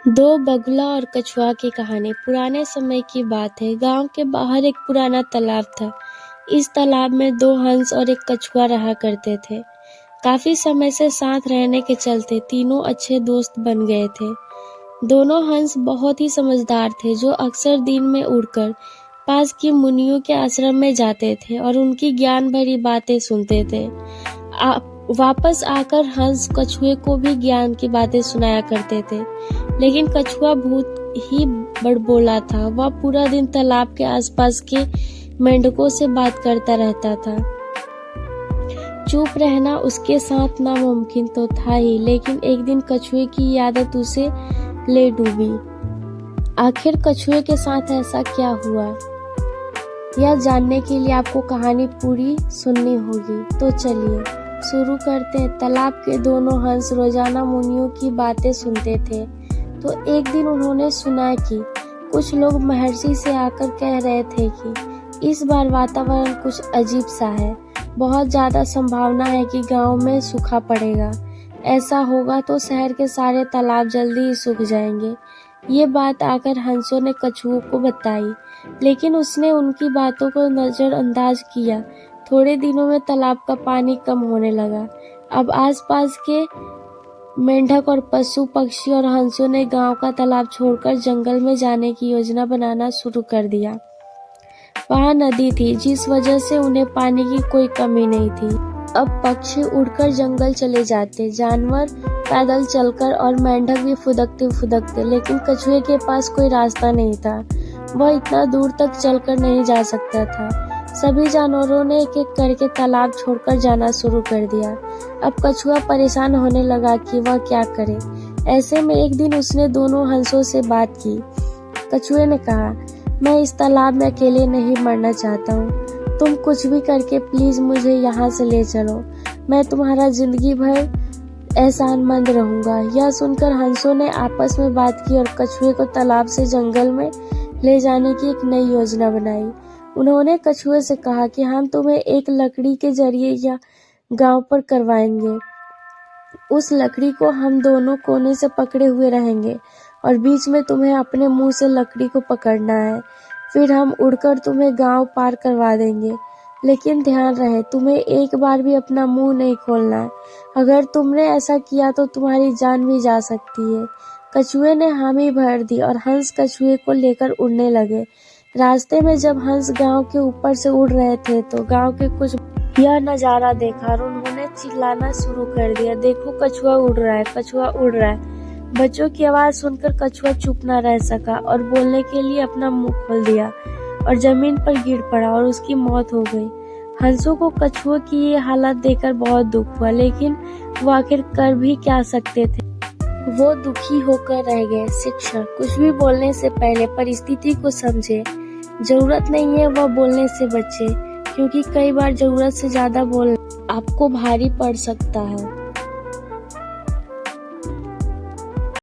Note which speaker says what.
Speaker 1: दो बगुला और कछुआ की कहानी। पुराने समय की बात है। गांव के बाहर एक पुराना तालाब था। इस तालाब में दो हंस और एक कछुआ रहा करते थे। काफी समय से साथ रहने के चलते तीनों अच्छे दोस्त बन गए थे। दोनों हंस बहुत ही समझदार थे, जो अक्सर दिन में उड़कर पास की मुनियों के आश्रम में जाते थे और उनकी ज्ञान भरी बातें सुनते थे। वापस आकर हंस कछुए को भी ज्ञान की बातें सुनाया करते थे। लेकिन कछुआ बहुत ही बड़बोला था। वह पूरा दिन तालाब के आसपास के मेंढकों से बात करता रहता था। चुप रहना उसके साथ नामुमकिन तो था ही, लेकिन एक दिन कछुए की आदत उसे ले डूबी। आखिर कछुए के साथ ऐसा क्या हुआ, यह जानने के लिए आपको कहानी पूरी सुननी होगी। तो चलिए शुरू करते हैं। तालाब के दोनों हंस रोजाना मुनियों की बातें सुनते थे। तो एक दिन उन्होंने सुना कि कुछ लोग महर्षि से आकर कह रहे थे कि इस बार वातावरण कुछ अजीब सा है। बहुत ज्यादा संभावना है कि गांव में सूखा पड़ेगा। ऐसा होगा तो शहर के सारे तालाब जल्दी ही सूख जाएंगे। ये बात आकर हंसों ने कछुओं को बताई, लेकिन उसने उनकी बातों को नजरअंदाज किया। थोड़े दिनों में तालाब का पानी कम होने लगा। अब आसपास के मेंढक और पशु पक्षी और हंसों ने गांव का तालाब छोड़कर जंगल में जाने की योजना बनाना शुरू कर दिया। वहां नदी थी, जिस वजह से उन्हें पानी की कोई कमी नहीं थी। अब पक्षी उड़कर जंगल चले जाते, जानवर पैदल चलकर और मेंढक भी फुदकते फुदकते, लेकिन कछुए के पास कोई रास्ता नहीं था। वह इतना दूर तक चलकर नहीं जा सकता था। सभी जानवरों ने एक एक करके तालाब छोड़कर जाना शुरू कर दिया। अब कछुआ परेशान होने लगा कि वह क्या करे। ऐसे में एक दिन उसने दोनों हंसों से बात की। कछुए ने कहा, मैं इस तालाब में अकेले नहीं मरना चाहता हूँ। तुम कुछ भी करके प्लीज मुझे यहाँ से ले चलो। मैं तुम्हारा जिंदगी भर एहसानमंद रहूंगा। यह सुनकर हंसों ने आपस में बात की और कछुए को तालाब से जंगल में ले जाने की एक नई योजना बनाई। उन्होंने कछुए से कहा कि हम तुम्हें एक लकड़ी के जरिए या गांव पर करवाएंगे। उस लकड़ी को हम दोनों कोने से पकड़े हुए रहेंगे और बीच में तुम्हें अपने मुंह से लकड़ी को पकड़ना है। फिर हम उड़कर तुम्हें गांव पार करवा देंगे। लेकिन ध्यान रहे, तुम्हें एक बार भी अपना मुंह नहीं खोलना है। अगर तुमने ऐसा किया तो तुम्हारी जान भी जा सकती है। कछुए ने हामी भर दी और हंस कछुए को लेकर उड़ने लगे। रास्ते में जब हंस गांव के ऊपर से उड़ रहे थे तो गांव के कुछ यह नजारा देखा और उन्होंने चिल्लाना शुरू कर दिया, देखो कछुआ उड़ रहा है, कछुआ उड़ रहा है। बच्चों की आवाज सुनकर कछुआ चुप न रह सका और बोलने के लिए अपना मुंह खोल दिया और जमीन पर गिर पड़ा और उसकी मौत हो गई। हंसों को कछुए की ये हालत देखकर बहुत दुख हुआ, लेकिन वो आखिर कर भी क्या सकते थे। वो दुखी होकर रह गए। शिक्षा, कुछ भी बोलने से पहले परिस्थिति को समझे। जरूरत नहीं है वह बोलने से बचे, क्योंकि कई बार जरूरत से ज्यादा बोलना आपको भारी पड़ सकता है।